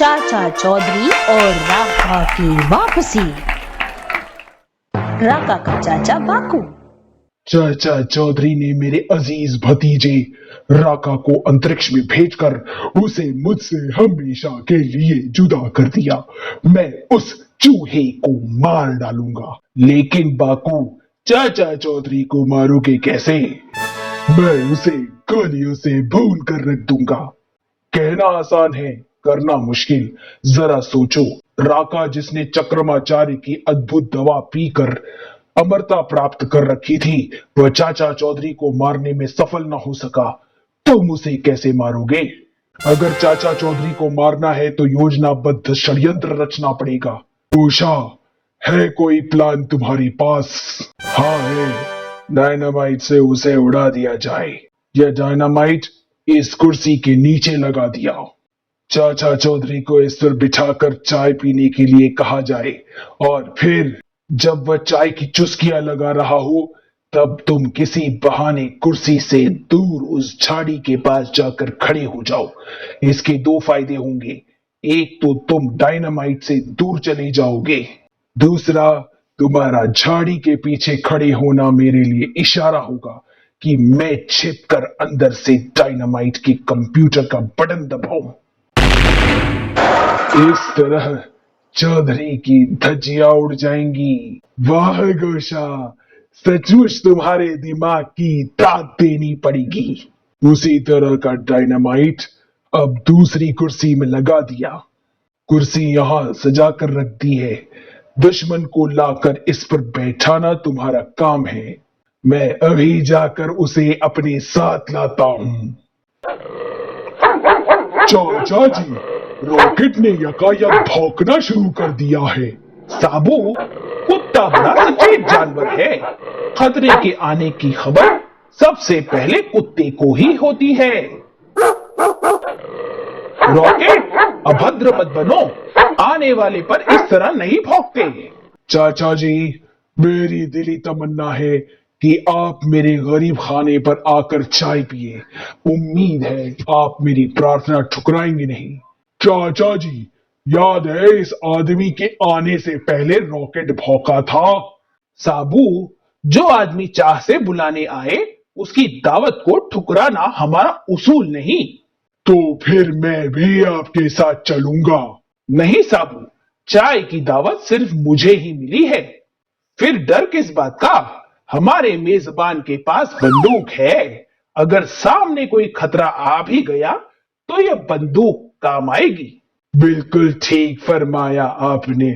चाचा चौधरी और राका की वापसी। राका का चाचा बाकू। चाचा चौधरी ने मेरे अजीज भतीजे राका को अंतरिक्ष में भेजकर उसे मुझसे हमेशा के लिए जुदा कर दिया। मैं उस चूहे को मार डालूंगा। लेकिन बाकू, चाचा चौधरी को मारोगे कैसे? मैं उसे गोलियों से भून कर रख दूंगा। कहना आसान है, करना मुश्किल। जरा सोचो, राका जिसने चक्रमाचार्य की अद्भुत दवा पीकर अमरता प्राप्त कर रखी थी, वह चाचा चौधरी को मारने में सफल न हो सका। तुम उसे कैसे मारोगे? अगर चाचा चौधरी को मारना है तो योजनाबद्ध षड्यंत्र रचना पड़ेगा। उषा, है कोई प्लान तुम्हारे पास? हाँ है, डायनामाइट से उसे उड़ा दिया जाए। यह डायनामाइट इस कुर्सी के नीचे लगा दिया। चाचा चौधरी को इस पर बिठाकर चाय पीने के लिए कहा जाए, और फिर जब वह चाय की चुस्कियां लगा रहा हो, तब तुम किसी बहाने कुर्सी से दूर उस झाड़ी के पास जाकर खड़े हो जाओ। इसके दो फायदे होंगे। एक तो तुम डायनामाइट से दूर चले जाओगे, दूसरा तुम्हारा झाड़ी के पीछे खड़े होना मेरे लिए इशारा होगा कि मैं छिपकर अंदर से डायनामाइट के कंप्यूटर का बटन दबाऊं। इस तरह चौधरी की धज्जियां उड़ जाएंगी। वाह गोशा, सचमुच तुम्हारे दिमाग की दाद देनी पड़ेगी। उसी तरह का डायनामाइट अब दूसरी कुर्सी में लगा दिया। कुर्सी यहां सजा कर रख दी है। दुश्मन को लाकर इस पर बैठाना तुम्हारा काम है। मैं अभी जाकर उसे अपने साथ लाता हूं। चाचा जी, रॉकेट ने यकायक भौंकना शुरू कर दिया है। साबू, कुत्ता बड़ा सचेत जानवर है। खतरे के आने की खबर सबसे पहले कुत्ते को ही होती है। रॉकेट, अभद्र मत बनो। आने वाले पर इस तरह नहीं भौंकते। चाचा जी, मेरी दिली तमन्ना है कि आप मेरे गरीब खाने पर आकर चाय पिए। उम्मीद है आप मेरी प्रार्थना ठुकराएंगे नहीं। चाचा जी, याद है इस आदमी के आने से पहले रॉकेट भौंका था? साबू, जो आदमी चाह से बुलाने आए उसकी दावत को ठुकराना हमारा उसूल नहीं। तो फिर मैं भी आपके साथ चलूंगा। नहीं साबू, चाय की दावत सिर्फ मुझे ही मिली है। फिर डर किस बात का? हमारे मेजबान के पास बंदूक है। अगर सामने कोई खतरा आ भी गया तो यह बंदूक काम आएगी। बिल्कुल ठीक फरमाया आपने।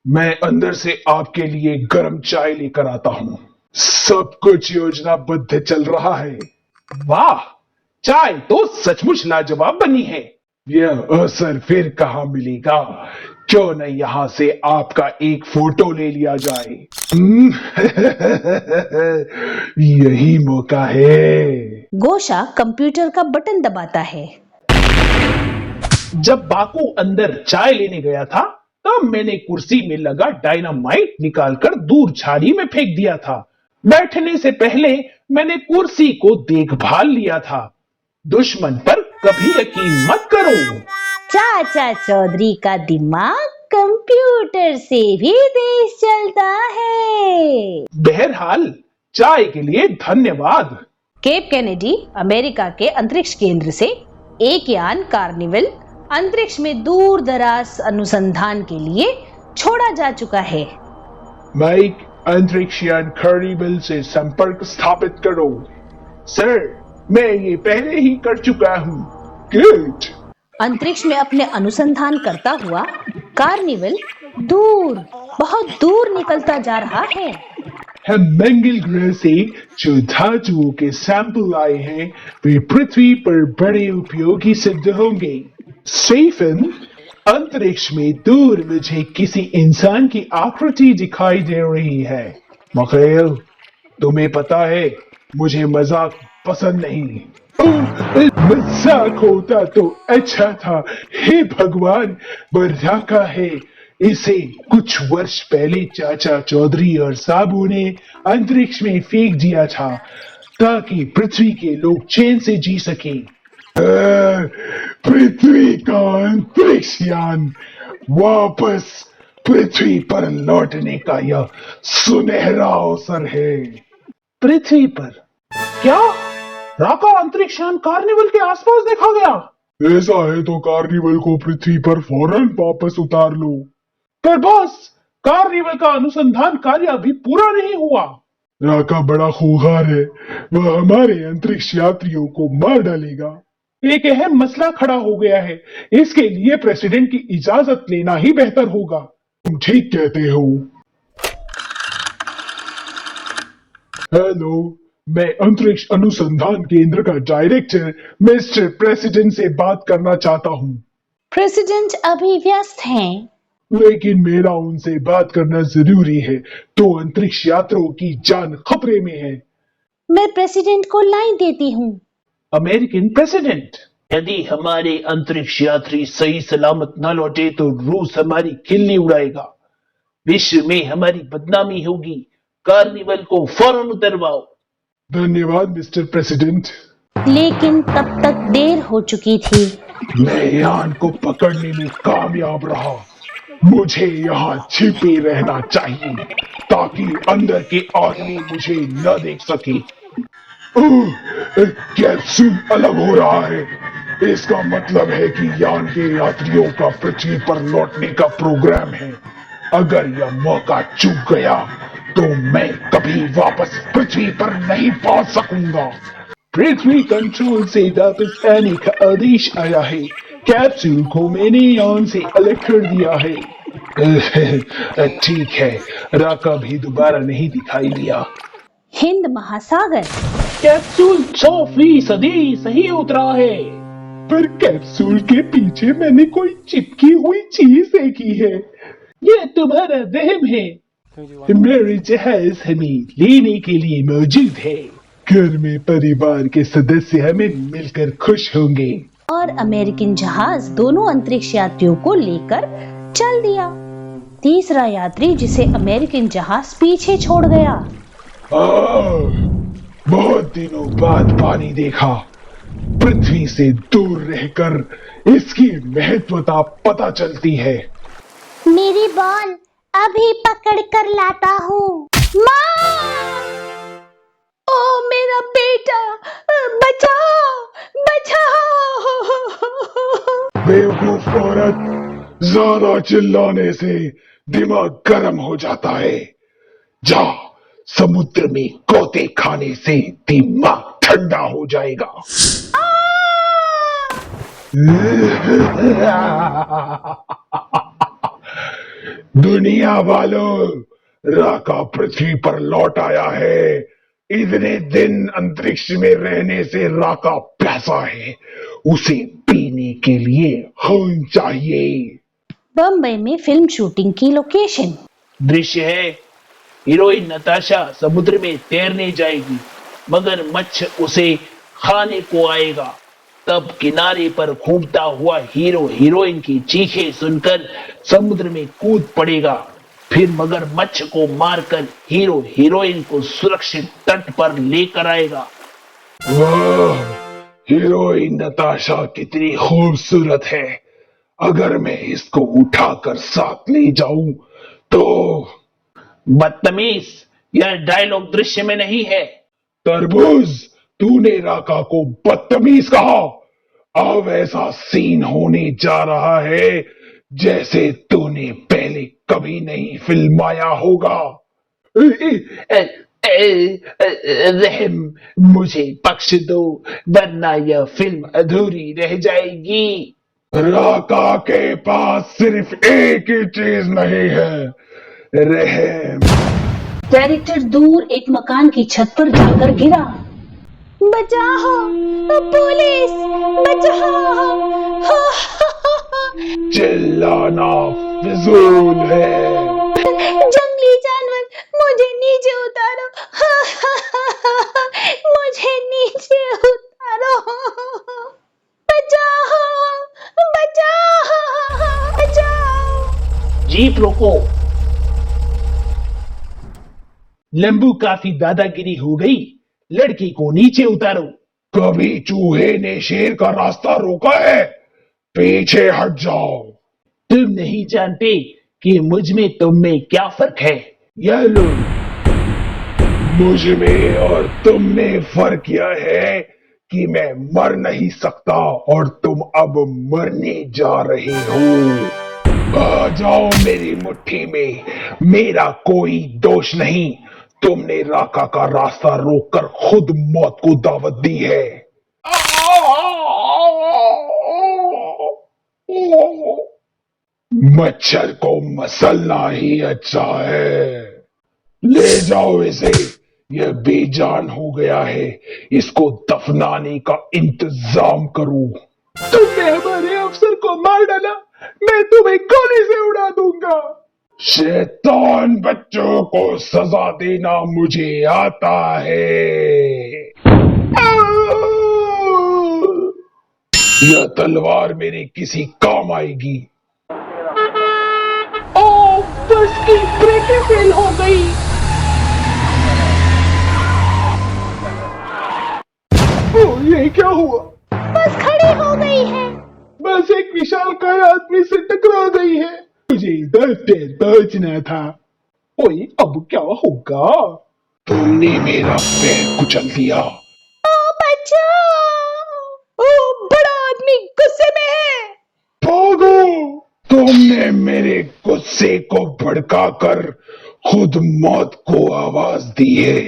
मैं अंदर से आपके लिए गर्म चाय लेकर आता हूं। सब कुछ योजनाबद्ध चल रहा है। वाह, चाय तो सचमुच लाजवाब बनी है। यह असर फिर कहां मिलेगा? क्यों न यहां से आपका एक फोटो ले लिया जाए। यही मौका है। गोशा कंप्यूटर का बटन दबाता है। जब बाकू अंदर चाय लेने गया था, तब मैंने कुर्सी में लगा डायनामाइट निकालकर दूर झाड़ी में फेंक दिया था। बैठने से पहले मैंने कुर्सी को देखभाल लिया था। दुश्मन पर कभी यकीन मत करो। चाचा चौधरी का दिमाग कंप्यूटर से भी तेज चलता है। बहरहाल, चाय के लिए धन्यवाद। केप केनेडी, अमेरिका के अंतरिक्ष केंद्र से एक यान कार्निवल अंतरिक्ष में दूर दराज अनुसंधान के लिए छोड़ा जा चुका है। माइक, अंतरिक्ष यान कार्निवल से संपर्क स्थापित करो। सर, मैं ये पहले ही कर चुका हूँ। गुड। अंतरिक्ष में अपने अनुसंधान करता हुआ कार्निवल दूर, बहुत दूर निकलता जा रहा है। हम मंगल ग्रह से जो धातुओं के सैंपल लाए हैं, वे पृथ्वी पर बड़े उपयोगी सिद्ध होंगे। स्टीफन, अंतरिक्ष में दूर मुझे किसी इंसान की आकृति दिखाई दे रही है। मखैल, तुम्हें पता है मुझे मजाक पसंद नहीं। मजाक होता तो अच्छा था। हे भगवान, बर्राका है। इसे कुछ वर्ष पहले चाचा चौधरी और साबू ने अंतरिक्ष में फेंक दिया था ताकि पृथ्वी के लोग चैन से जी सके। पृथ्वी का अंतरिक्ष यान वापस पृथ्वी पर लौटने का यह सुनहरा अवसर है। पृथ्वी पर? क्या राका अंतरिक्ष यान कार्निवल के आसपास देखा गया? ऐसा है तो कार्निवल को पृथ्वी पर फौरन वापस उतार लो। पर बॉस, कार्निवल का अनुसंधान कार्य अभी पूरा नहीं हुआ। राका बड़ा खूंखार है, वह हमारे अंतरिक्ष यात्रियों को मार डालेगा। एक अहम मसला खड़ा हो गया है, इसके लिए प्रेसिडेंट की इजाजत लेना ही बेहतर होगा। तुम ठीक कहते हो। हेलो, मैं अंतरिक्ष अनुसंधान केंद्र का डायरेक्टर मिस्टर प्रेसिडेंट से बात करना चाहता हूँ। प्रेसिडेंट अभी व्यस्त हैं। लेकिन मेरा उनसे बात करना जरूरी है, तो अंतरिक्ष यात्रियों की जान खतरे में है। मैं प्रेसिडेंट को लाइन देती हूँ। अमेरिकन प्रेसिडेंट, यदि हमारे अंतरिक्ष यात्री सही सलामत न लौटे तो रूस हमारी खिल्ली उड़ाएगा, विश्व में हमारी बदनामी होगी। कार्निवल को फौरन उतरवाओ। धन्यवाद मिस्टर प्रेसिडेंट। लेकिन तब तक देर हो चुकी थी। मैं यान को पकड़ने में कामयाब रहा। मुझे यहाँ छिपे रहना चाहिए ताकि अंदर के आदमी मुझे न देख सके। कैप्सूल अलग हो रहा है, इसका मतलब है कि यान के यात्रियों का पृथ्वी पर लौटने का प्रोग्राम है। अगर यह मौका चूक गया तो मैं कभी वापस पृथ्वी पर नहीं पहुंच सकूंगा। पृथ्वी कंट्रोल से वापस आने का आदेश आया है। कैप्सूल को मैंने यान से अलग कर दिया है। ठीक है, राका भी दोबारा नहीं दिखाई दिया। हिंद महासागर। कैप्सूल 100% सही उतरा है। पर कैप्सूल के पीछे मैंने कोई चिपकी हुई चीज देखी है। ये तुम्हारा वहम है। मेरे जहाज हमें लेने के लिए मौजूद है। घर में परिवार के सदस्य हमें मिलकर खुश होंगे। और अमेरिकन जहाज दोनों अंतरिक्ष यात्रियों को लेकर चल दिया। तीसरा यात्री जिसे अमेरिकन जहाज पीछे छोड़ गया। बहुत दिनों बाद पानी देखा। पृथ्वी से दूर रहकर इसकी महत्वता पता चलती है। मेरी बॉल अभी पकड़ कर लाता हूँ। माँ! ओ मेरा बेटा, बचाओ, बचाओ! बेवकूफ औरत, ज्यादा चिल्लाने से दिमाग गर्म हो जाता है। जा, समुद्र में गोते खाने से दिमाग ठंडा हो जाएगा। दुनिया वालों, राका पृथ्वी पर लौट आया है। इतने दिन अंतरिक्ष में रहने से राका प्यासा है, उसे पीने के लिए खून चाहिए। बम्बई में फिल्म शूटिंग की लोकेशन। दृश्य है, हीरोइन नताशा समुद्र में तैरने जाएगी, मगर मच्छ उसे खाने को आएगा। तब किनारे पर घूमता हुआ हीरो हीरोइन की चीखें सुनकर समुद्र में कूद पड़ेगा। फिर मगरमच्छ को मारकर हीरो हीरोइन को सुरक्षित तट पर लेकर आएगा। वाह, हीरोइन नताशा कितनी खूबसूरत है। अगर मैं इसको उठाकर साथ ले जाऊं तो। बदतमीज, यह डायलॉग दृश्य में नहीं है। तरबूज, तूने राका को बदतमीज कहा। अब ऐसा सीन होने जा रहा है जैसे तूने पहले कभी नहीं फिल्माया होगा। रहम, मुझे बख्श दो, वरना यह फिल्म अधूरी रह जाएगी। राका के पास सिर्फ एक ही चीज नहीं है, रहम। डायरेक्टर दूर एक मकान की छत पर जाकर गिरा। बचाओ, पुलिस, बचाओ! चिल्लाना फिजूल है। जंगली जानवर, मुझे नीचे उतारो! मुझे नीचे उतारो! बचाओ, बचाओ, बचाओ! जीप रोको। लंबू काफी दादागिरी हो गई, लड़की को नीचे उतारो। कभी चूहे ने शेर का रास्ता रोका है? पीछे हट जाओ। तुम नहीं जानते कि मुझ में तुम में क्या फर्क है। यह लो। मुझ में और तुम में फर्क यह है कि मैं मर नहीं सकता और तुम अब मरने जा रहे हो। आ जाओ मेरी मुट्ठी में, मेरा कोई दोष नहीं। तुमने राका का रास्ता रोककर खुद मौत को दावत दी है। मच्छर को मसलना ही अच्छा है। ले जाओ इसे, यह बेजान हो गया है। इसको दफनाने का इंतजाम करो। तुमने हमारे अफसर को मार डाला, मैं तुम्हें गोली से उड़ा दूंगा। शैतान बच्चों को सजा देना मुझे आता है। यह तलवार मेरे किसी काम आएगी। ओ, बस की ब्रेकें फेल हो गई। ओ, ये क्या हुआ? बस खड़ी हो गई है। बस एक विशालकाय आदमी से टकरा गई है। मुझे 10 पैर पहुंचना था। ओए, अब क्या होगा? तुमने मेरा पैर कुचल दिया। बचाओ! ओ, बड़ा आदमी गुस्से में है। भागो! तुमने मेरे गुस्से को भड़काकर खुद मौत को आवाज दी है।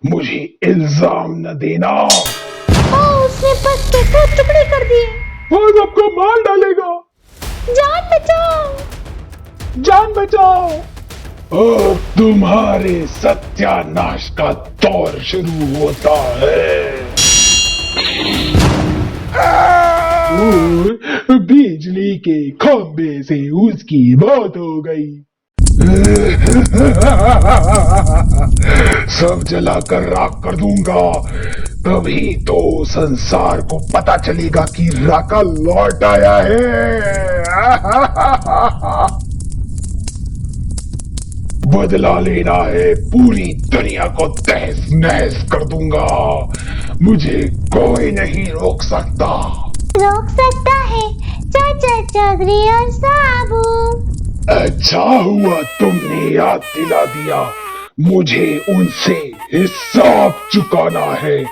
मुझे इल्जाम न देना। उसने बस के दो टुकड़े कर दिए। वो सबको मार डालेगा। जान बचाओ! जान बचाओ! अब तुम्हारे सत्यानाश का दौर शुरू होता है। बिजली के खंबे से उसकी मौत हो गई। सब जलाकर राख कर दूंगा, तभी तो संसार को पता चलेगा कि राका लौट आया है। बदला लेना है, पूरी दुनिया को तहस नहस कर दूंगा। मुझे कोई नहीं रोक सकता। रोक सकता है चाचा चौधरी और साबू। अच्छा हुआ तुमने याद दिला दिया। मुझे उनसे हिसाब चुकाना है।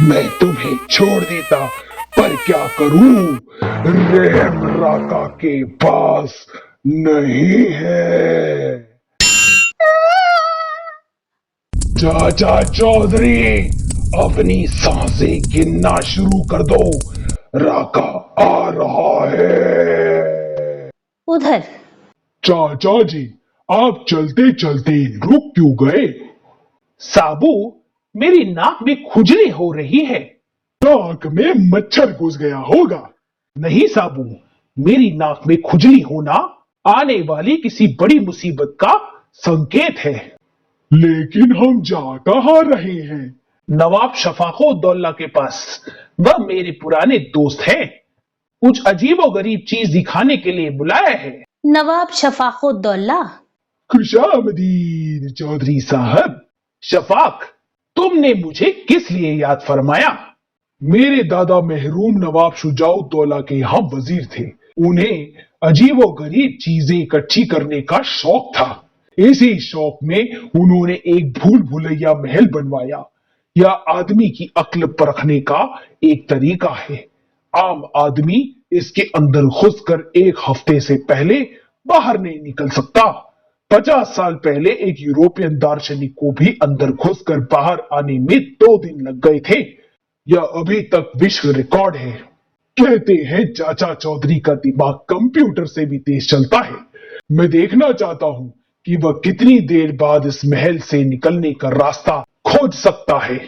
मैं तुम्हें छोड़ देता, पर क्या करूं, रहम राका के पास नहीं है। चाचा चौधरी, अपनी सांसें गिनना शुरू कर दो। राका आ रहा है। उधर चाचा जी, आप चलते चलते रुक क्यों गए? साबू, मेरी नाक में खुजली हो रही है। नाक में मच्छर घुस गया होगा। नहीं साबू, मेरी नाक में खुजली होना आने वाली किसी बड़ी मुसीबत का संकेत है। लेकिन हम जा कहाँ रहे हैं? नवाब शफाकुद्दौला के पास। वह मेरे पुराने दोस्त हैं। कुछ अजीबोगरीब चीज दिखाने के लिए बुलाया है। नवाब शफाकुद्दौला। खुशामदीद चौधरी साहब। शफाक, तुमने मुझे किस लिए याद फरमाया? मेरे दादा महरूम नवाब शुजाउद्दौला के यहाँ वजीर थे। उन्हें अजीबोगरीब चीजें इकट्ठी करने का शौक था। इसी शौक में उन्होंने एक भूल भुलैया महल बनवाया। यह आदमी की अक्ल परखने का एक तरीका है। आम आदमी इसके अंदर घुसकर एक हफ्ते से पहले बाहर नहीं निकल सकता। 50 साल पहले एक यूरोपियन दार्शनिक को भी अंदर घुसकर बाहर आने में 2 दिन लग गए थे। यह अभी तक विश्व रिकॉर्ड है। कहते हैं चाचा चौधरी का दिमाग कंप्यूटर से भी तेज चलता है। मैं देखना चाहता हूं कि वह कितनी देर बाद इस महल से निकलने का रास्ता खोज सकता है।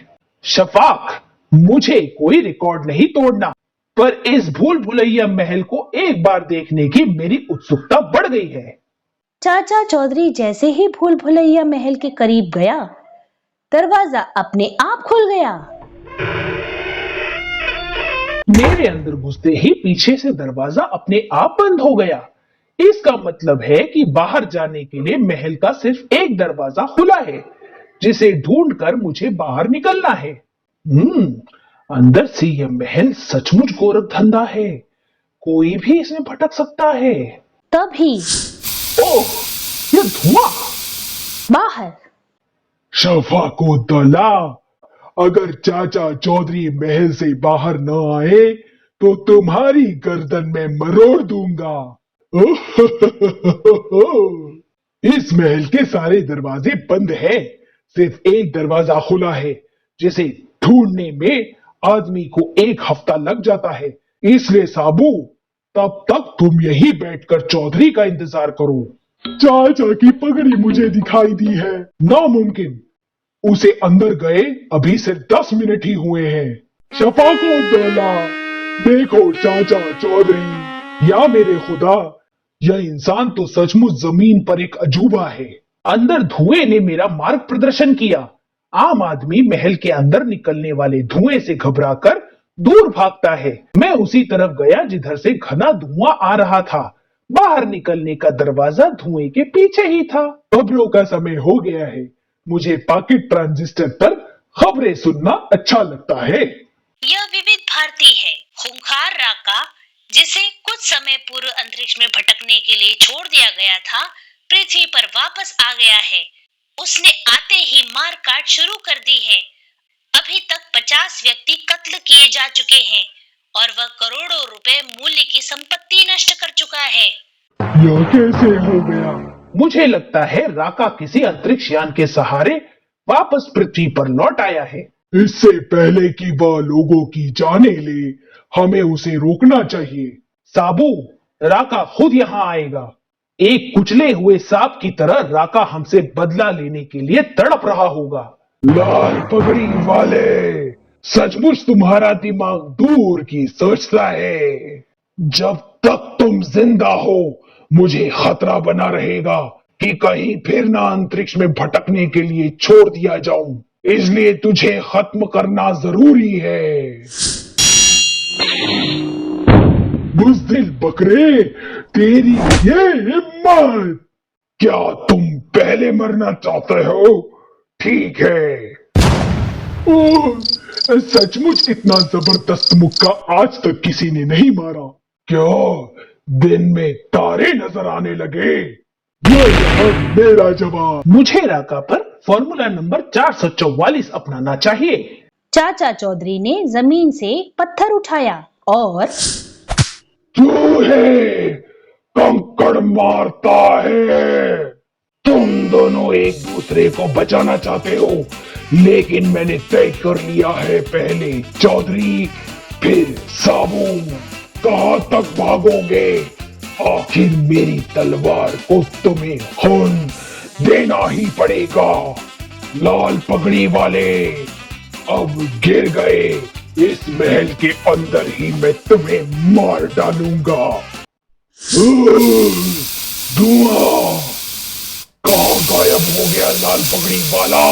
शफाक, मुझे कोई रिकॉर्ड नहीं तोड़ना, पर इस भूल भुलैया महल को एक बार देखने की मेरी उत्सुकता बढ़ गई है। चाचा चौधरी जैसे ही भूल भुलैया महल के करीब गया, दरवाजा अपने आप खुल गया। मेरे अंदर घुसते ही पीछे से दरवाजा अपने आप बंद हो गया। इसका मतलब है कि बाहर जाने के लिए महल का सिर्फ एक दरवाजा खुला है, जिसे ढूंढकर मुझे बाहर निकलना है। अंदर से यह महल सचमुच गोरख धंधा है। कोई भी इसमें भटक सकता है। तभी ओह, यह धुआं! बाहर शफाकुद्दौला, अगर चाचा चौधरी महल से बाहर न आए तो तुम्हारी गर्दन में मरोड़ दूंगा। इस महल के सारे दरवाजे बंद हैं, सिर्फ एक दरवाजा खुला है, जिसे ढूंढने में आदमी को 1 हफ्ता लग जाता है। इसलिए साबू, तब तक तुम यहीं बैठकर चौधरी का इंतजार करो। चाचा की पगड़ी मुझे दिखाई दी है। नामुमकिन, उसे अंदर गए अभी सिर्फ 10 मिनट ही हुए हैं। शफाकुद्दौला, देखो चाचा चौधरी, या मेरे खुदा, यह इंसान तो सचमुच जमीन पर एक अजूबा है। अंदर धुएं ने मेरा मार्ग प्रदर्शन किया। आम आदमी महल के अंदर निकलने वाले धुएं से घबराकर दूर भागता है। मैं उसी तरफ गया जिधर से घना धुआं आ रहा था। बाहर निकलने का दरवाजा धुएं के पीछे ही था। खबरों का समय हो गया है। मुझे पॉकेट ट्रांजिस्टर पर खबरें सुनना अच्छा लगता है। यह विविध भारती है। खूंखार राका, जिसे कुछ समय पूर्व अंतरिक्ष में भटकने के लिए छोड़ दिया गया था, पृथ्वी पर वापस आ गया है। उसने आते ही मार काट शुरू कर दी है। अभी तक 50 व्यक्ति कत्ल किए जा चुके हैं और वह करोड़ों रुपए मूल्य की संपत्ति नष्ट कर चुका है। यह कैसे हो गया? मुझे लगता है राका किसी अंतरिक्ष यान के सहारे वापस पृथ्वी पर लौट आया है। इससे पहले कि वह लोगों की जाने ले, हमें उसे रोकना चाहिए। साबू, राका खुद यहाँ आएगा। एक कुचले हुए सांप की तरह राका हमसे बदला लेने के लिए तड़प रहा होगा। लाल पगड़ी वाले, सचमुच तुम्हारा दिमाग दूर की सोचता है। जब तक तुम जिंदा हो, मुझे खतरा बना रहेगा कि कहीं फिर ना अंतरिक्ष में भटकने के लिए छोड़ दिया जाऊं। इसलिए तुझे खत्म करना जरूरी है। बुज़दिल बकरे, तेरी ये हिम्मत! क्या तुम पहले मरना चाहते हो? ठीक है। ओह, सचमुच इतना जबरदस्त मुक्का आज तक किसी ने नहीं मारा। क्या दिन में तारे नजर आने लगे? यह मेरा जवाब। मुझे राका पर फॉर्मूला नंबर 444 अपनाना चाहिए। चाचा चौधरी ने जमीन से पत्थर उठाया और चूहे कंकड़ मारता है। तुम दोनों एक दूसरे को बचाना चाहते हो, लेकिन मैंने तय कर लिया है, पहले चौधरी फिर साबू। कहां तक भागोगे? आखिर मेरी तलवार को तुम्हें खून देना ही पड़ेगा। लाल पगड़ी वाले, अब गिर गए। इस महल के अंदर ही मैं तुम्हें मार डालूंगा। धुआं कहां गायब हो गया लाल पगड़ी वाला?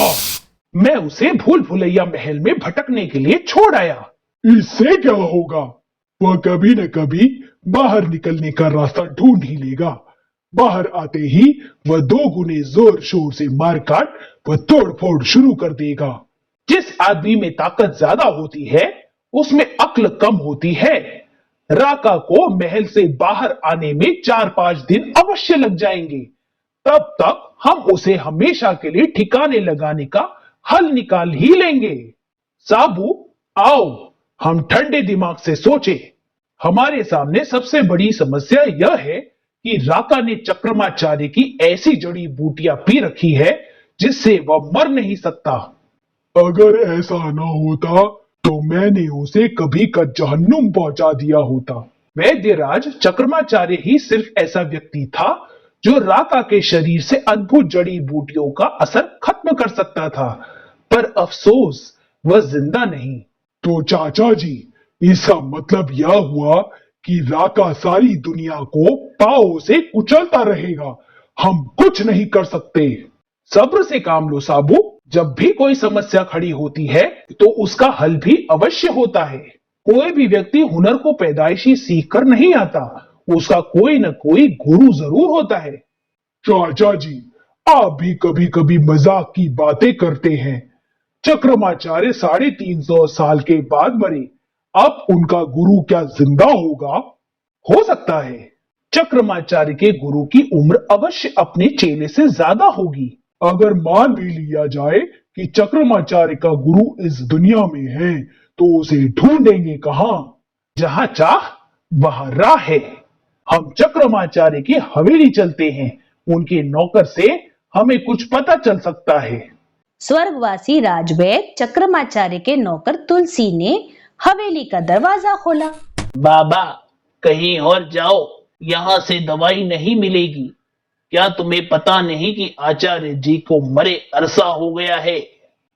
मैं उसे भूल भुलैया महल में भटकने के लिए छोड़ आया। इससे क्या होगा? वह कभी न कभी बाहर निकलने का रास्ता ढूंढ ही लेगा। बाहर आते ही वह 2 गुने जोर शोर से मार काट व तोड़ फोड़ शुरू कर देगा। जिस आदमी में ताकत ज्यादा होती है, उसमें अक्ल कम होती है। राका को महल से बाहर आने में 4-5 दिन अवश्य लग जाएंगे। तब तक हम उसे हमेशा के लिए ठिकाने लगाने का हल निकाल ही लेंगे। साबू, आओ हम ठंडे दिमाग से सोचें। हमारे सामने सबसे बड़ी समस्या यह है कि राका ने चक्रमाचार्य की ऐसी जड़ी बूटियां पी रखी है जिससे वह मर नहीं सकता। अगर ऐसा न होता तो मैंने उसे कभी का जहन्नुम पहुंचा दिया होता। वैद्यराज, चक्रमाचार्य ही सिर्फ ऐसा व्यक्ति था जो राका के शरीर से अद्भुत जड़ी बूटियों का असर खत्म कर सकता था, पर अफसोस वह जिंदा नहीं। तो चाचा जी, इसका मतलब यह हुआ कि राका सारी दुनिया को पांव से कुचलता रहेगा। हम कुछ नहीं कर सकते। सब्र से काम लो साबू। जब भी कोई समस्या खड़ी होती है तो उसका हल भी अवश्य होता है। कोई भी व्यक्ति हुनर को पैदाइशी सीख कर नहीं आता, उसका कोई न कोई गुरु जरूर होता है। चाचा जी, आप भी कभी कभी मजाक की बातें करते हैं। चक्रमाचार्य 350 साल के बाद मरे। अब उनका गुरु क्या जिंदा होगा? हो सकता है। चक्रमाचार्य के गुरु की उम्र अवश्य अपने चेले से ज्यादा होगी। अगर मान भी लिया जाए कि चक्रमाचार्य का गुरु इस दुनिया में है, तो उसे ढूंढेंगे कहाँ? जहां चाह वहां राह है। हम चक्रमाचार्य की हवेली चलते हैं। उनके नौकर से हमें कुछ पता चल सकता है। स्वर्गवासी राजवैद्य चक्रमाचार्य के नौकर तुलसी ने हवेली का दरवाजा खोला। बाबा, कहीं और जाओ, यहाँ से दवाई नहीं मिलेगी। क्या तुम्हें पता नहीं कि आचार्य जी को मरे अरसा हो गया है?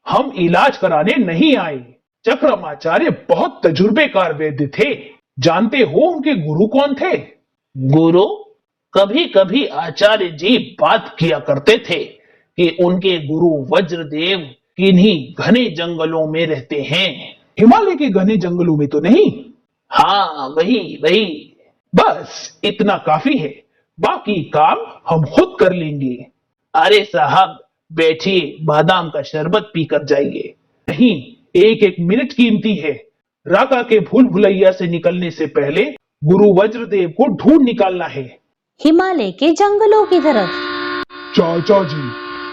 हम इलाज कराने नहीं आए। चक्रमाचार्य बहुत तजुर्बेकार वैद्य थे। जानते हो उनके गुरु कौन थे? गुरु? कभी कभी आचार्य जी बात किया करते थे कि उनके गुरु वज्रदेव किन्हीं घने जंगलों में रहते हैं। हिमालय के घने जंगलों में तो नहीं? हाँ, वही वही। बस इतना काफी है। बाकी काम हम खुद कर लेंगे। अरे साहब, बैठिए, बादाम का शरबत पीकर जाइए। नहीं, एक एक मिनट कीमती है। राका के भूल भुलैया से निकलने से पहले गुरु वज्रदेव को ढूंढ निकालना है। हिमालय के जंगलों की तरफ। चाचा जी,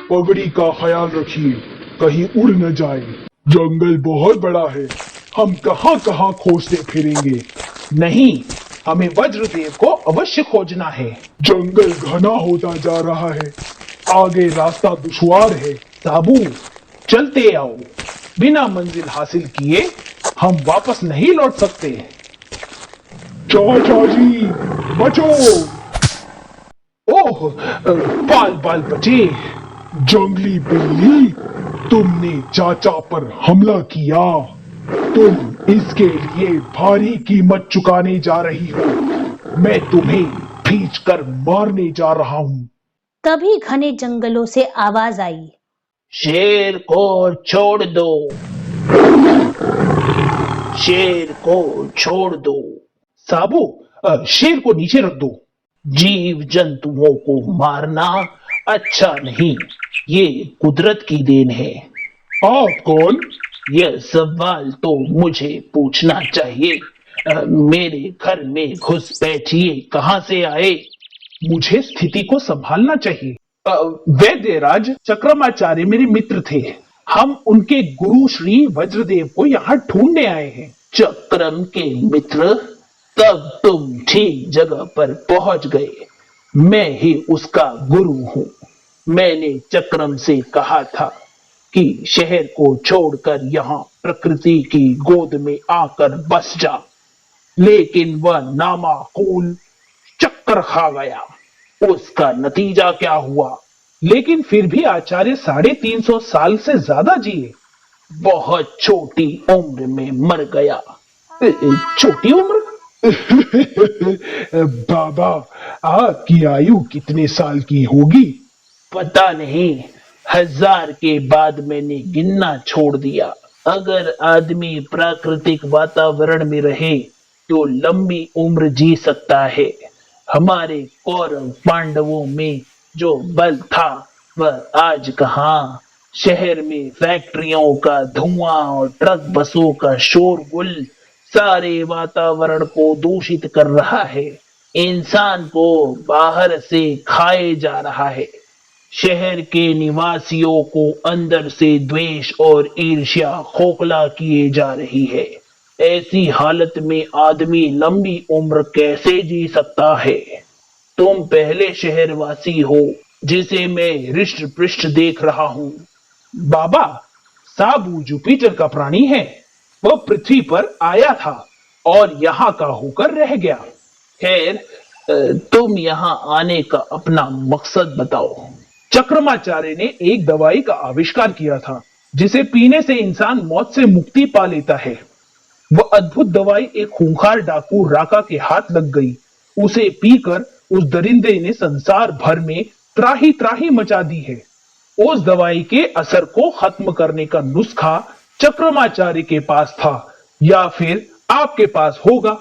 पगड़ी का ख्याल रखिए, कहीं उड़ न जाए। जंगल बहुत बड़ा है, हम कहाँ कहाँ खोजते फिरेंगे। नहीं, हमें वज्रदेव को अवश्य खोजना है। जंगल घना होता जा रहा है, आगे रास्ता दुश्वार है। साबू, चलते आओ। बिना मंजिल हासिल किए हम वापस नहीं लौट सकते। चाचा जी, बचो! ओह, बाल बाल बचे। जंगली बिल्ली, तुमने चाचा पर हमला किया। तुम इसके लिए भारी कीमत चुकाने जा रही हो। मैं तुम्हें खींचकर मारने जा रहा हूँ। तभी घने जंगलों से आवाज आई। शेर को छोड़ दो, शेर को छोड़ दो। साबू, शेर को नीचे रख दो। जीव जंतुओं को मारना अच्छा नहीं, ये कुदरत की देन है। आप कौन? यह सवाल तो मुझे पूछना चाहिए। मेरे घर में घुस बैठिए, कहाँ से आए? मुझे स्थिति को संभालना चाहिए। वैद्यराज चक्रमाचार्य मेरे मित्र थे। हम उनके गुरु श्री वज्रदेव को यहाँ ढूंढने आए हैं। चक्रम के मित्र? तब तुम ठीक जगह पर पहुंच गए। मैं ही उसका गुरु हूँ। मैंने चक्रम से कहा था कि शहर को छोड़कर यहाँ प्रकृति की गोद में आकर बस जा, लेकिन वह नामाकूल चक्कर खा गया। उसका नतीजा क्या हुआ? लेकिन फिर भी आचार्य 350 साल से ज्यादा जिए। बहुत छोटी उम्र में मर गया। छोटी उम्र? बाबा, आपकी आयु कितने साल की होगी? पता नहीं, 1000 के बाद मैंने गिनना छोड़ दिया। अगर आदमी प्राकृतिक वातावरण में रहे तो लंबी उम्र जी सकता है। हमारे कौरव पांडवों में जो बल था वह आज कहाँ। शहर में फैक्ट्रियों का धुआं और ट्रक बसों का शोरगुल सारे वातावरण को दूषित कर रहा है। इंसान को बाहर से खाए जा रहा है। शहर के निवासियों को अंदर से द्वेष और ईर्ष्या खोखला किए जा रही है। ऐसी हालत में आदमी लंबी उम्र कैसे जी सकता है? तुम पहले शहरवासी हो जिसे मैं हृष्ट पृष्ठ देख रहा हूँ। बाबा, साबू जुपिटर का प्राणी है। वह पृथ्वी पर आया था और यहाँ का होकर रह गया। खैर, तुम यहाँ आने का अपना मकसद बताओ। चक्रमाचार्य ने एक दवाई का आविष्कार किया था जिसे पीने से इंसान मौत से मुक्ति पा लेता है। वह अद्भुत दवाई एक खूंखार डाकू राका के हाथ लग गई। उसे पीकर उस दरिंदे ने संसार भर में त्राही त्राही मचा दी है। उस दवाई के असर को खत्म करने का नुस्खा चक्रमाचार्य के पास था, या फिर आपके पास होगा।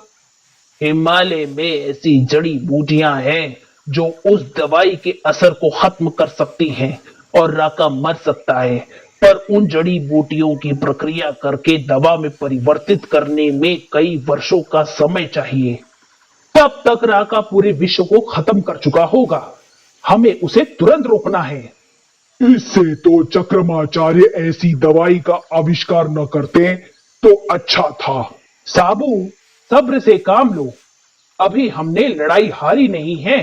हिमालय में ऐसी जड़ी बूटियां हैं जो उस दवाई के असर को खत्म कर सकती हैं और राका मर सकता है। पर उन जड़ी बूटियों की प्रक्रिया करके दवा में परिवर्तित करने में कई वर्षों का समय चाहिए। तब तक राका पूरे विश्व को खत्म कर चुका होगा। हमें उसे तुरंत रोकना है। इससे तो चक्रमाचार्य ऐसी दवाई का आविष्कार न करते तो अच्छा था। साबू, सब्र से काम लो। अभी हमने लड़ाई हारी नहीं है।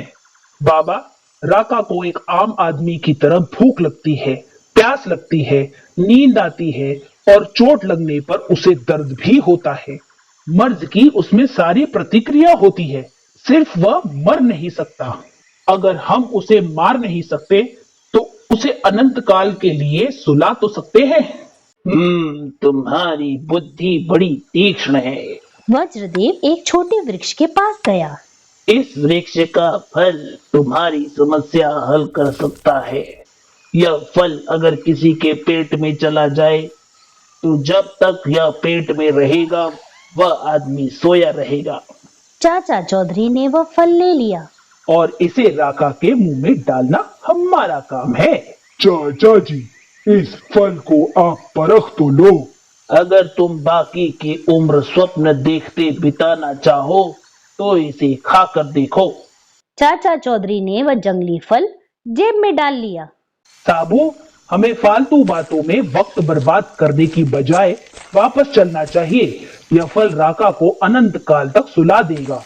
बाबा, राका को एक आम आदमी की तरह भूख लगती है, प्यास लगती है, नींद आती है और चोट लगने पर उसे दर्द भी होता है। मर्ज की उसमें सारी प्रतिक्रिया होती है, सिर्फ वह मर नहीं सकता। अगर हम उसे मार नहीं सकते तो उसे अनंत काल के लिए सुला तो सकते हैं। तुम्हारी बुद्धि बड़ी तीक्ष्ण है। वज्रदेव एक छोटे वृक्ष के पास गया। इस वृक्ष का फल तुम्हारी समस्या हल कर सकता है। यह फल अगर किसी के पेट में चला जाए तो जब तक यह पेट में रहेगा वह आदमी सोया रहेगा। चाचा चौधरी ने वह फल ले लिया। और इसे राका के मुंह में डालना हमारा काम है। चाचा जी, इस फल को आप परख तो लो। अगर तुम बाकी की उम्र स्वप्न देखते बिताना चाहो तो इसे खाकर देखो। चाचा चौधरी ने वह जंगली फल जेब में डाल लिया। साबू, हमें फालतू बातों में वक्त बर्बाद करने की बजाय वापस चलना चाहिए। यह फल राका को अनंत काल तक सुला देगा,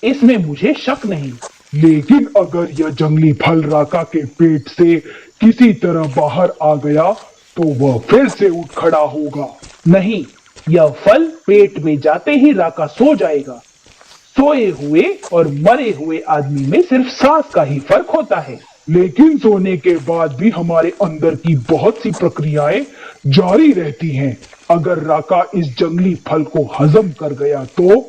इसमें मुझे शक नहीं। लेकिन अगर यह जंगली फल राका के पेट से किसी तरह बाहर आ गया तो वह फिर से उठ खड़ा होगा। नहीं, यह फल पेट में जाते ही राका सो जाएगा। सोए हुए और मरे हुए आदमी में सिर्फ सांस का ही फर्क होता है। लेकिन सोने के बाद भी हमारे अंदर की बहुत सी प्रक्रियाएं जारी रहती हैं। अगर राका इस जंगली फल को हजम कर गया तो।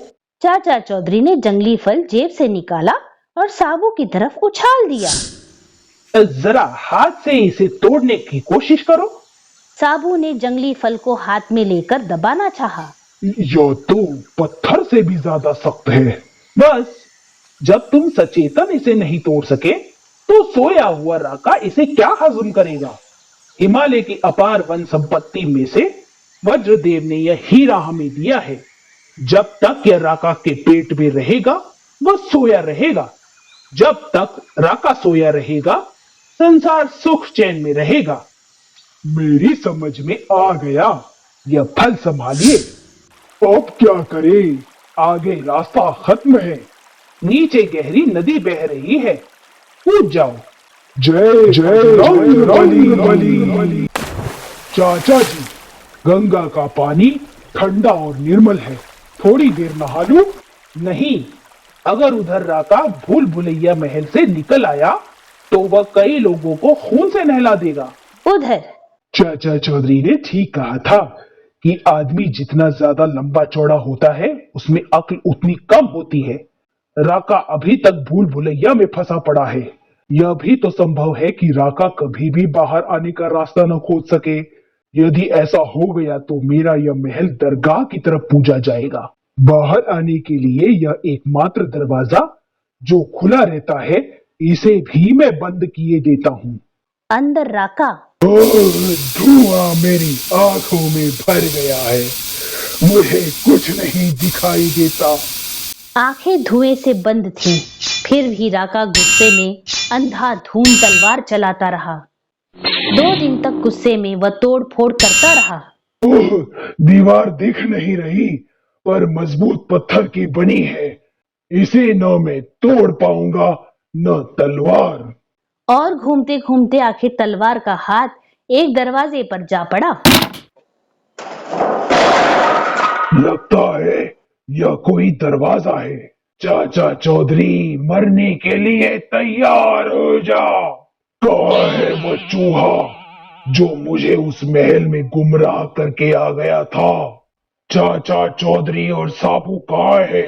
चाचा चौधरी ने जंगली फल जेब से निकाला और साबू की तरफ उछाल दिया। जरा हाथ से इसे तोड़ने की कोशिश करो। साबू ने जंगली फल को हाथ में लेकर दबाना चाहा। यह तो पत्थर से भी ज्यादा सख्त है। बस, जब तुम सचेतन इसे नहीं तोड़ सके तो सोया हुआ राका इसे क्या हजम करेगा। हिमालय की अपार वन संपत्ति में से वज्रदेव ने यह हीरा हमें दिया है। जब तक यह राका के पेट में रहेगा वह सोया रहेगा। जब तक राका सोया रहेगा संसार सुख चैन में रहेगा। मेरी समझ में आ गया। यह फल संभालिए। अब क्या करें? आगे रास्ता खत्म है। नीचे गहरी नदी बह रही है, कूद जाओ। जय जय रंग बली। चाचा जी, गंगा का पानी ठंडा और निर्मल है, थोड़ी देर नहा लूं? नहीं, अगर उधर राका भूल भुलैया महल से निकल आया तो वह कई लोगों को खून से नहला देगा। उधर चाचा चौधरी ने ठीक कहा था कि आदमी जितना ज्यादा लंबा चौड़ा होता है उसमें अक्ल उतनी कम होती है। राका अभी तक भूल भुलैया में फंसा पड़ा है। यह भी तो संभव है कि राका कभी भी बाहर आने का रास्ता न खोज सके। यदि ऐसा हो गया तो मेरा यह महल दरगाह की तरफ पूजा जाएगा। बाहर आने के लिए यह एकमात्र दरवाजा जो खुला रहता है, इसे भी मैं बंद किए देता हूँ। अंदर राका। धुआं मेरी आंखों में भर गया है, मुझे कुछ नहीं दिखाई देता। आंखें धुएं से बंद थीं, फिर भी राका गुस्से में अंधाधुंध तलवार चलाता रहा। 2 दिन तक गुस्से में वह तोड़ फोड़ करता रहा। ओह, दीवार दिख नहीं रही पर मजबूत पत्थर की बनी है। इसे न मैं तोड़ पाऊंगा न तलवार। और घूमते घूमते आखिर तलवार का हाथ एक दरवाजे पर जा पड़ा। लगता है यह कोई दरवाजा है। चाचा चौधरी, मरने के लिए तैयार हो जाओ। कहाँ है वो चूहा जो मुझे उस महल में गुमराह करके आ गया था? चाचा चौधरी और साबू कहाँ है?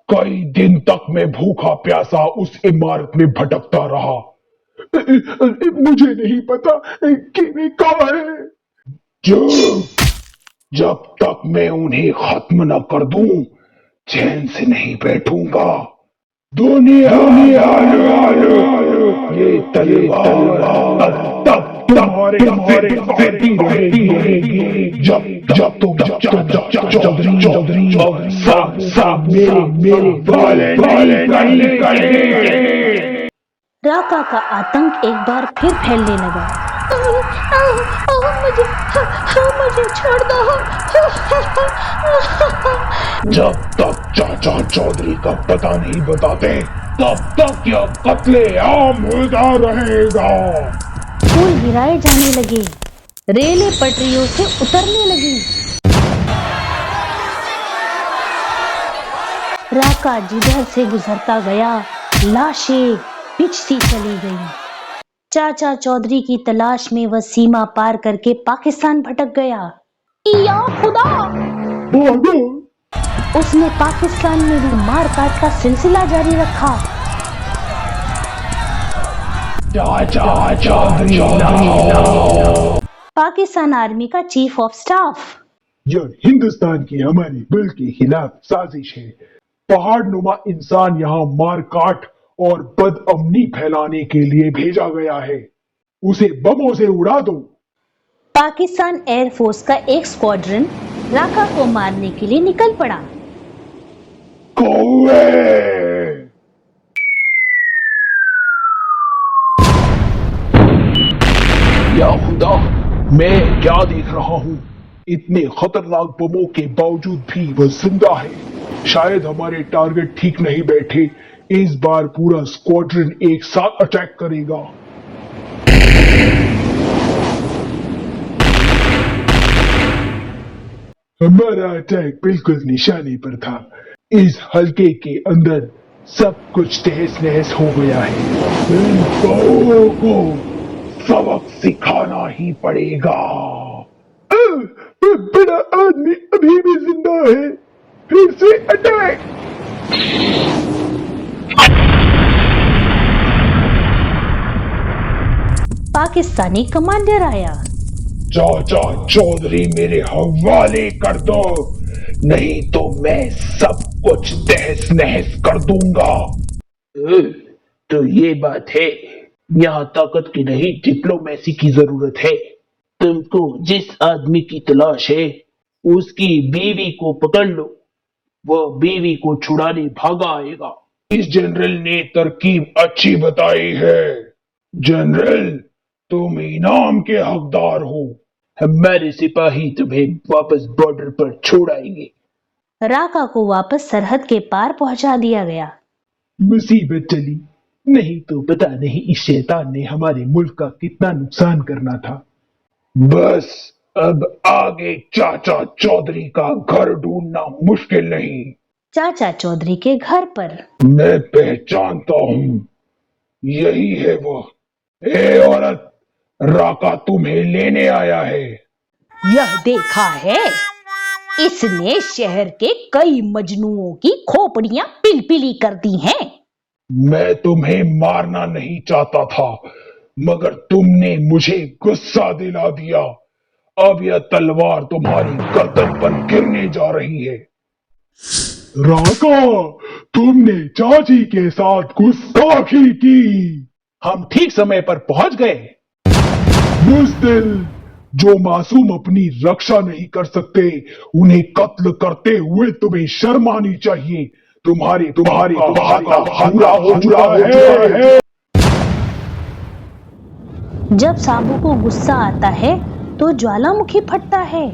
कई दिन तक मैं भूखा प्यासा उस इमारत में भटकता रहा। मुझे नहीं पता कि वे कहाँ है। जब तक मैं उन्हें खत्म न कर दूं, चैन से नहीं बैठूंगा। दुनिया ये तलवार तब तक तुम्हारे फिरती रहेगी जब जब तुम चौधरी सब मेरे वाले नहीं करेंगे। राका का आतंक एक बार फिर फैलने लगा। मुझे छोड़ दो। जब तक चाचा चौधरी का पता नहीं बताते तब तक यह कत्लेआम होता रहेगा। पुल गिराए जाने लगे, रेलें पटरियों से उतरने लगी। राका जिधर से गुजरता गया लाशें पिचती चली गईं। चाचा चौधरी की तलाश में वह सीमा पार करके पाकिस्तान भटक गया। या खुदा! उसने पाकिस्तान में भी मारकाट का सिलसिला जारी रखा। पाकिस्तान आर्मी का चीफ ऑफ स्टाफ। यह हिंदुस्तान की हमारे मुल्क के खिलाफ साजिश है। पहाड़ नुमा इंसान यहाँ मारकाट और बदअमनी फैलाने के लिए भेजा गया है। उसे बमों से उड़ा दो। पाकिस्तान एयरफोर्स का एक स्क्वाड्रन राका को मारने के लिए निकल पड़ा। कौवे! या खुदा, मैं क्या देख रहा हूँ? इतने खतरनाक बमों के बावजूद भी वह जिंदा है। शायद हमारे टारगेट ठीक नहीं बैठे। इस बार पूरा स्क्वाड्रन एक साथ अटैक करेगा। हमारा अटैक बिल्कुल निशाने पर था। इस हलके के अंदर सब कुछ तहस नहस हो गया है। इन कौओं को सबक सिखाना ही पड़ेगा। बड़ा आदमी अभी भी जिंदा है। फिर से अटैक। पाकिस्तानी कमांडर आया। चाचा चौधरी मेरे हवाले कर दो, नहीं तो मैं सब कुछ तहस नहस कर दूंगा। तो ये बात है, यहाँ ताकत की नहीं डिप्लोमेसी की जरूरत है। तुमको जिस आदमी की तलाश है उसकी बीवी को पकड़ लो, वह बीवी को छुड़ाने भागा आएगा। इस जनरल ने तरकीब अच्छी बताई है। जनरल, तुम इनाम के हकदार हो। हमारे सिपाही तुम्हें वापस बॉर्डर पर छोड़ आएंगे। राका को वापस सरहद के पार पहुंचा दिया गया। मुसीबत चली, नहीं तो पता नहीं इस शैतान ने हमारे मुल्क का कितना नुकसान करना था। बस अब आगे चाचा चौधरी का घर ढूंढना मुश्किल नहीं। चाचा चौधरी के घर पर। मैं पहचानता हूँ, यही है वो। ए औरत, राका तुम्हें लेने आया है। यह देखा है, इसने शहर के कई मजनुओं की खोपड़ियां पिलपिली कर दी हैं। मैं तुम्हें मारना नहीं चाहता था, मगर तुमने मुझे गुस्सा दिला दिया। अब यह तलवार तुम्हारी गर्दन पर गिरने जा रही है। राका, तुमने चाची के साथ गुस्ताखी की। हम ठीक समय पर पहुंच गए। बुज़दिल, जो मासूम अपनी रक्षा नहीं कर सकते, उन्हें कत्ल करते हुए तुम्हें शर्म आनी चाहिए। तुम्हारे पूरा हो चुका है। जब साबू को गुस्सा आता है तो ज्वालामुखी फटता है।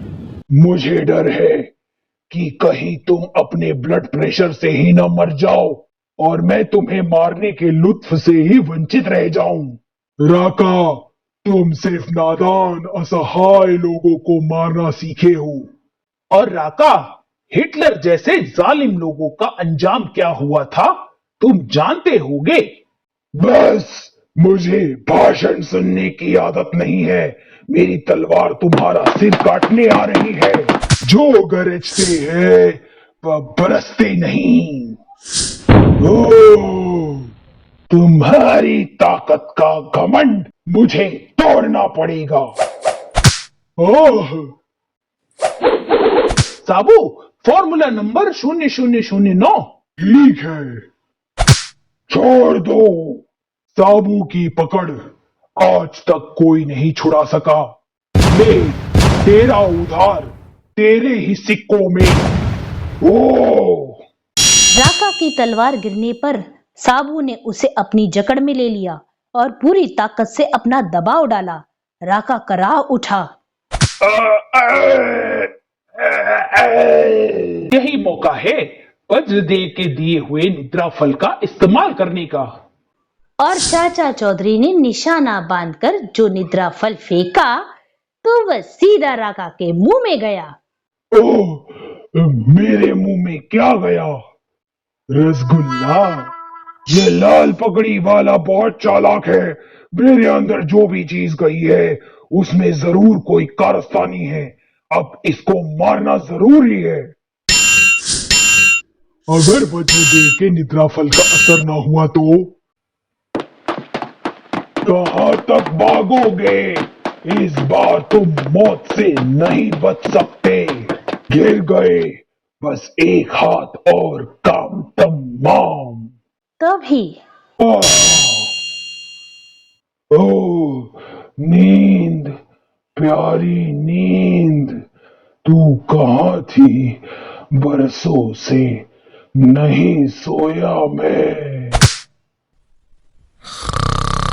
मुझे डर है कि कहीं तुम अपने ब्लड प्रेशर से ही न मर जाओ और मैं तुम्हें मारने के लुत्फ से ही वंचित रह जाऊं। राका, तुम सिर्फ नादान असहाय लोगों को मारना सीखे हो। और राका, हिटलर जैसे जालिम लोगों का अंजाम क्या हुआ था तुम जानते होगे। बस, मुझे भाषण सुनने की आदत नहीं है। मेरी तलवार तुम्हारा सिर काटने आ रही है। जो गरजते हैं वह बरसते नहीं। ओ, तुम्हारी ताकत का घमंड मुझे तोड़ना पड़ेगा। ओह, साबू, फॉर्मूला नंबर 0009। ठीक है, छोड़ दो। साबू की पकड़ आज तक कोई नहीं छुड़ा सका। ले, तेरा उधार तेरे ही सिक्कों में। ओ राका की तलवार गिरने पर साबू ने उसे अपनी जकड़ में ले लिया और पूरी ताकत से अपना दबाव डाला। राका कराह उठा। यही मौका है वज्रदेव के दिए हुए निद्रा फल का इस्तेमाल करने का। और चाचा चौधरी ने निशाना बांधकर जो निद्रा फल फेंका तो वह सीधा राका के मुंह में गया। मेरे मुंह में क्या गया? रसगुल्ला। ये लाल पगड़ी वाला बहुत चालाक है। मेरे अंदर जो भी चीज गई है उसमें जरूर कोई कारस्तानी है। अब इसको मारना जरूरी है। अगर वज्रदेव के निद्रा फल का असर ना हुआ तो कहां तक भागोगे? इस बार तुम मौत से नहीं बच सकते। गिर गए, बस एक हाथ और काम तमाम। तभी ओ नींद, प्यारी नींद, तू कहाँ थी? बरसों से नहीं सोया मैं।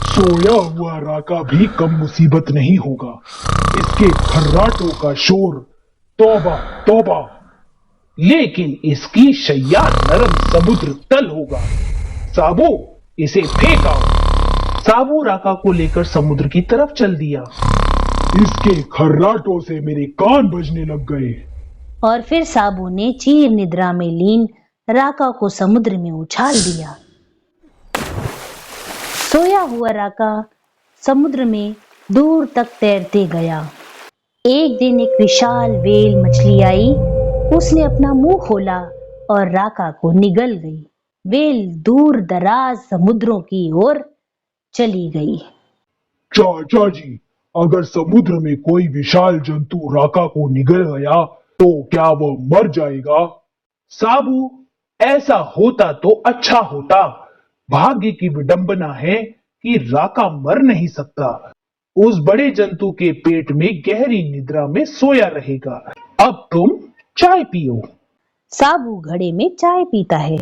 सोया हुआ राका भी कम मुसीबत नहीं होगा। इसके खर्राटों का शोर, तौबा तौबा। लेकिन इसकी शैया नरम समुद्र तल होगा। साबू, इसे फेंक आओ। साबू राका को लेकर समुद्र की तरफ चल दिया। इसके खर्राटों से मेरे कान बजने लग गए। और फिर साबू ने चीर निद्रा में लीन राका को समुद्र में उछाल दिया। सोया हुआ राका समुद्र में दूर तक तैरते गया। एक दिन एक विशाल व्हेल मछली आई। उसने अपना मुंह खोला और राका को निगल गई। व्हेल दूर दराज समुद्रों की ओर चली गई। चाचा जी, अगर समुद्र में कोई विशाल जंतु राका को निगल गया तो क्या वह मर जाएगा? साबू, ऐसा होता तो अच्छा होता। भाग्य की विडंबना है कि राका मर नहीं सकता। उस बड़े जंतु के पेट में गहरी निद्रा में सोया रहेगा। अब तुम चाय पियो। साबू घड़े में चाय पीता है।